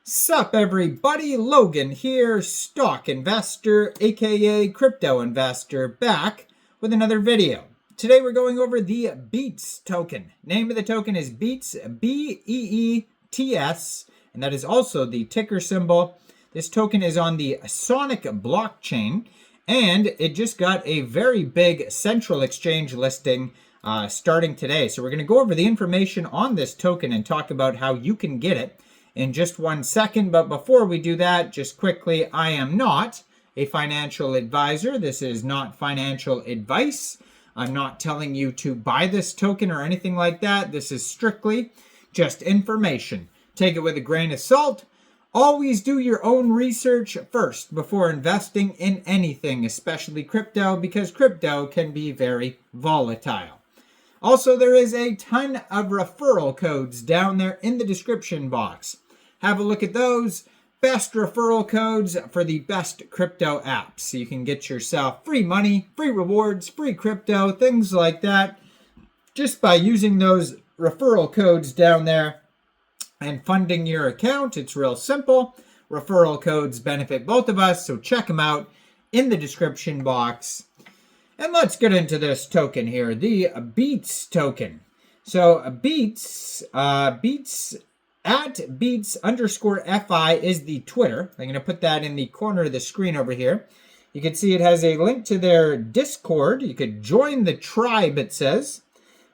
Sup everybody, Logan here, stock investor, aka crypto investor, back with another video. Today we're going over the Beets token. Name of the token is Beets, B-E-E-T-S, and that is also the ticker symbol. This token is on the Sonic blockchain, and it just got a very big central exchange listing starting today. So we're going to go over the information on this token and talk about how you can get it in just 1 second. But before we do that, just quickly, I am not a financial advisor. This is not financial advice. I'm not telling you to buy this token or anything like that. This is strictly just information. Take it with a grain of salt. Always do your own research first before investing in anything, especially crypto, because crypto can be very volatile. Also, there is a ton of referral codes down there in the description box. Have a look at those. Best referral codes for the best crypto apps. So you can get yourself free money, free rewards, free crypto, things like that, just by using those referral codes down there and funding your account. It's real simple. Referral codes benefit both of us, so check them out in the description box. And let's get into this token here, the Beets token. So Beets, at Beets_FI is the Twitter. I'm going to put that in the corner of the screen over here. You can see it has a link to their Discord. You could join the tribe, it says.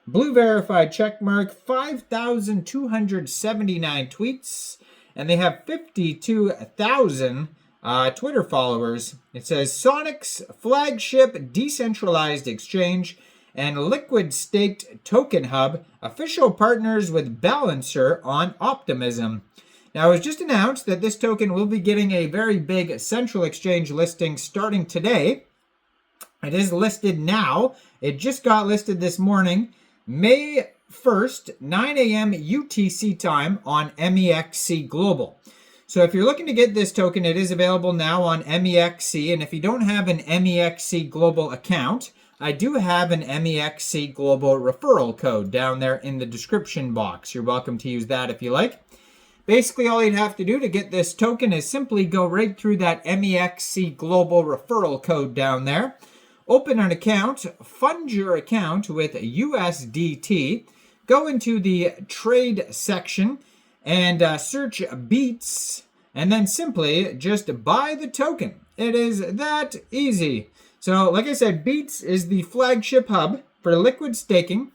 Blue verified checkmark, 5,279 tweets, and they have 52,000 Twitter followers. It says Sonic's flagship decentralized exchange and liquid staked token hub, official partners with Balancer on Optimism. Now, it was just announced that this token will be getting a very big central exchange listing starting today. It is listed now. It just got listed this morning, May 1st, 9 a.m. UTC time on Mexc Global. So if you're looking to get this token, it is available now on Mexc. And if you don't have an Mexc Global account, I do have an Mexc Global referral code down there in the description box. You're welcome to use that if you like. Basically, all you'd have to do to get this token is simply go right through that Mexc Global referral code down there. Open an account, fund your account with USDT, go into the trade section and search Beets, and then simply just buy the token. It is that easy. So, like I said, Beets is the flagship hub for liquid staking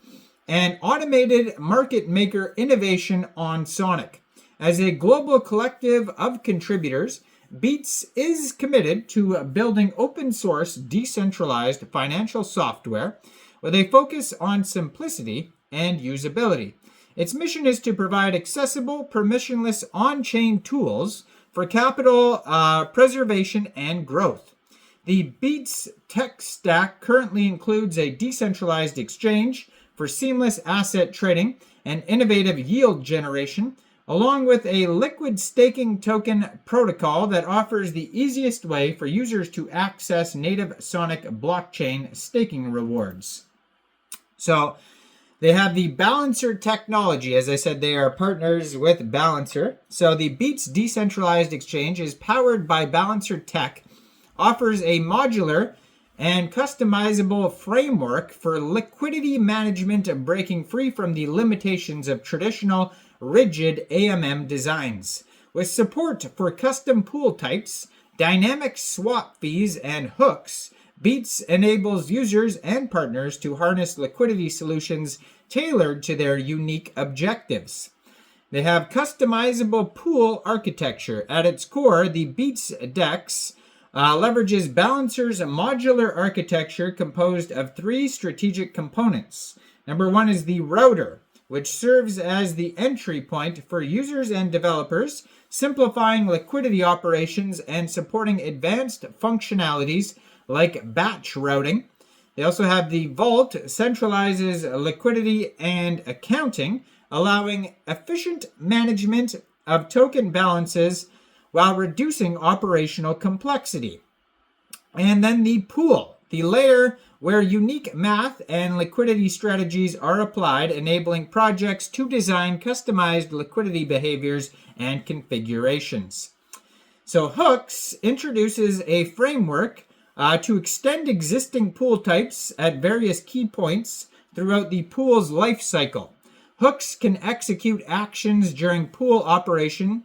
and automated market maker innovation on Sonic. As a global collective of contributors, Beets is committed to building open source decentralized financial software with a focus on simplicity and usability. Its mission is to provide accessible, permissionless on-chain tools for capital preservation and growth. The Beets tech stack currently includes a decentralized exchange for seamless asset trading and innovative yield generation, along with a liquid staking token protocol that offers the easiest way for users to access native Sonic blockchain staking rewards. So they have the Balancer technology. As I said, they are partners with Balancer. So the Beets decentralized exchange is powered by Balancer Tech, offers a modular and customizable framework for liquidity management, breaking free from the limitations of traditional rigid AMM designs. With support for custom pool types, dynamic swap fees, and hooks, Beets enables users and partners to harness liquidity solutions tailored to their unique objectives. They have customizable pool architecture. At its core, the Beets DEX leverages Balancer's modular architecture composed of 3 strategic components. Number 1 is the router, which serves as the entry point for users and developers, simplifying liquidity operations and supporting advanced functionalities like batch routing. They also have the vault, centralizes liquidity and accounting, allowing efficient management of token balances while reducing operational complexity. And then the pool, the layer where unique math and liquidity strategies are applied, enabling projects to design customized liquidity behaviors and configurations. So Hooks introduces a framework to extend existing pool types at various key points throughout the pool's life cycle. Hooks can execute actions during pool operation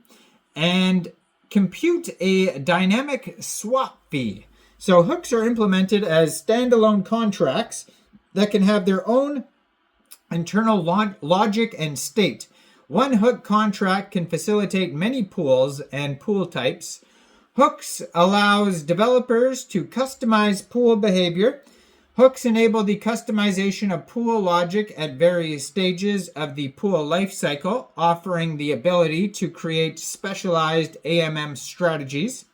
and compute a dynamic swap fee. So hooks are implemented as standalone contracts that can have their own internal logic and state. One hook contract can facilitate many pools and pool types. Hooks allows developers to customize pool behavior. Hooks enable the customization of pool logic at various stages of the pool lifecycle, offering the ability to create specialized AMM strategies.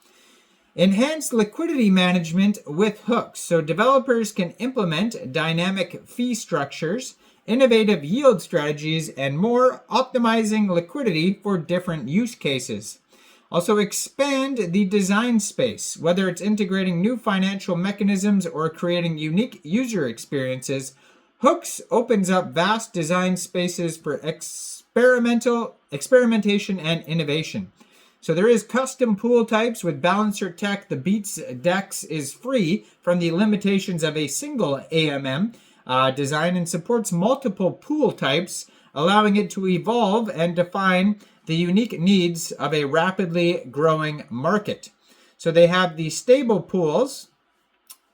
Enhanced liquidity management with hooks. So developers can implement dynamic fee structures, innovative yield strategies, and more, optimizing liquidity for different use cases. Also expand the design space, whether it's integrating new financial mechanisms or creating unique user experiences. Hooks opens up vast design spaces for experimentation and innovation. So there is custom pool types with balancer tech. The Beets DEX is free from the limitations of a single AMM design and supports multiple pool types, allowing it to evolve and define the unique needs of a rapidly growing market. So they have the stable pools.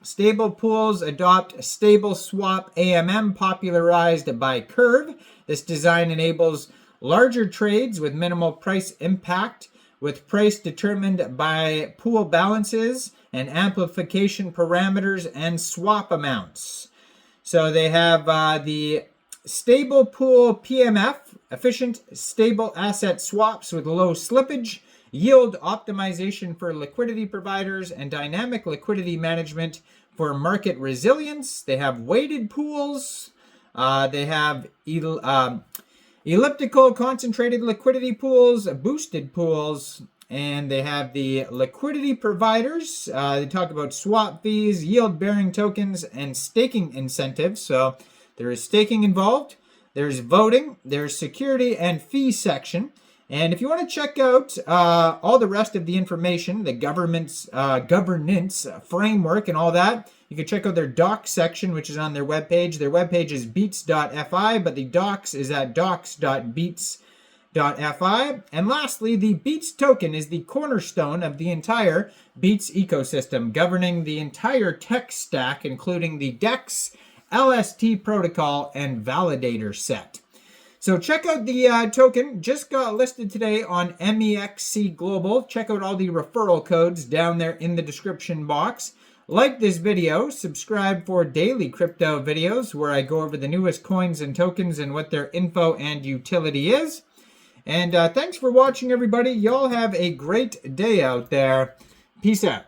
Stable pools adopt stable swap AMM popularized by Curve. This design enables larger trades with minimal price impact, with price determined by pool balances and amplification parameters and swap amounts. So they have the stable pool PMF, efficient stable asset swaps with low slippage, yield optimization for liquidity providers, and dynamic liquidity management for market resilience. They have weighted pools. They have elliptical concentrated liquidity pools, boosted pools, and they have the liquidity providers. They talk about swap fees, yield-bearing tokens, and staking incentives. So there is staking involved. There's voting. There's security and fee section. And if you want to check out all the rest of the information, the governance framework and all that, you can check out their docs section, which is on their webpage. Their webpage is beets.fi, but the docs is at docs.beets.fi. And lastly, the Beets token is the cornerstone of the entire Beets ecosystem, governing the entire tech stack, including the DEX, LST protocol, and validator set. So check out the token. Just got listed today on Mexc Global. Check out all the referral codes down there in the description box. Like this video, subscribe for daily crypto videos where I go over the newest coins and tokens and what their info and utility is. And thanks for watching, everybody. Y'all have a great day out there. Peace out.